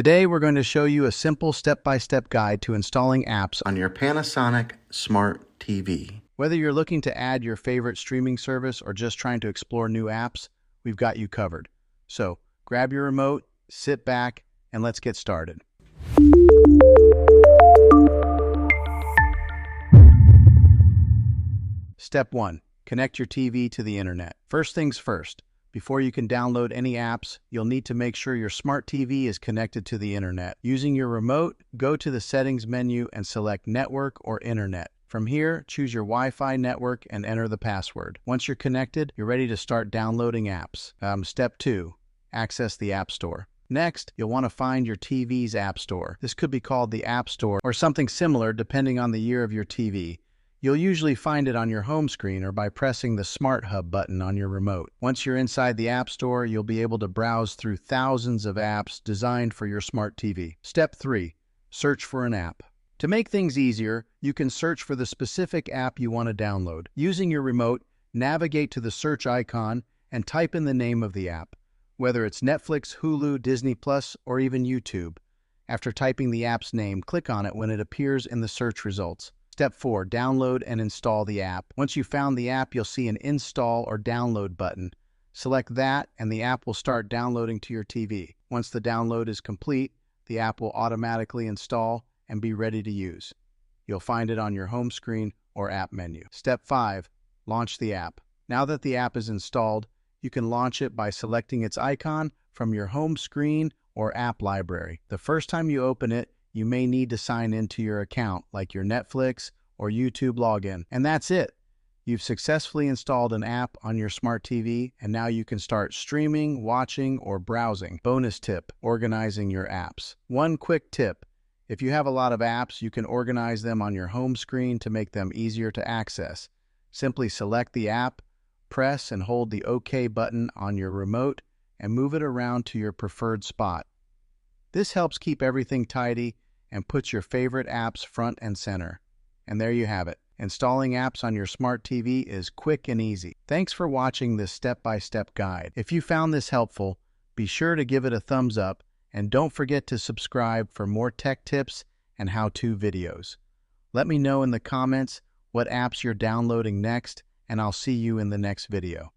Today we're going to show you a simple step-by-step guide to installing apps on your Panasonic Smart TV. Whether you're looking to add your favorite streaming service or just trying to explore new apps, we've got you covered. So grab your remote, sit back, and let's get started. Step 1. Connect your TV to the internet. First things first. Before you can download any apps, you'll need to make sure your smart TV is connected to the internet. Using your remote, go to the settings menu and select Network or Internet. From here, choose your Wi-Fi network and enter the password. Once you're connected, you're ready to start downloading apps. Step 2. Access the App Store. Next, you'll want to find your TV's App Store. This could be called the App Store or something similar depending on the year of your TV. You'll usually find it on your home screen or by pressing the Smart Hub button on your remote. Once you're inside the App Store, you'll be able to browse through thousands of apps designed for your smart TV. Step 3. Search for an app. To make things easier, you can search for the specific app you want to download. Using your remote, navigate to the search icon and type in the name of the app, whether it's Netflix, Hulu, Disney+, or even YouTube. After typing the app's name, click on it when it appears in the search results. Step 4. Download and install the app. Once you've found the app, you'll see an Install or Download button. Select that, and the app will start downloading to your TV. Once the download is complete, the app will automatically install and be ready to use. You'll find it on your home screen or app menu. Step 5. Launch the app. Now that the app is installed, you can launch it by selecting its icon from your home screen or app library. The first time you open it, you may need to sign into your account, like your Netflix or YouTube login. And that's it. You've successfully installed an app on your smart TV, and now you can start streaming, watching, or browsing. Bonus tip: organizing your apps. One quick tip: if you have a lot of apps, you can organize them on your home screen to make them easier to access. Simply select the app, press and hold the OK button on your remote, and move it around to your preferred spot. This helps keep everything tidy and puts your favorite apps front and center. And there you have it. Installing apps on your smart TV is quick and easy. Thanks for watching this step-by-step guide. If you found this helpful, be sure to give it a thumbs up and don't forget to subscribe for more tech tips and how-to videos. Let me know in the comments what apps you're downloading next, and I'll see you in the next video.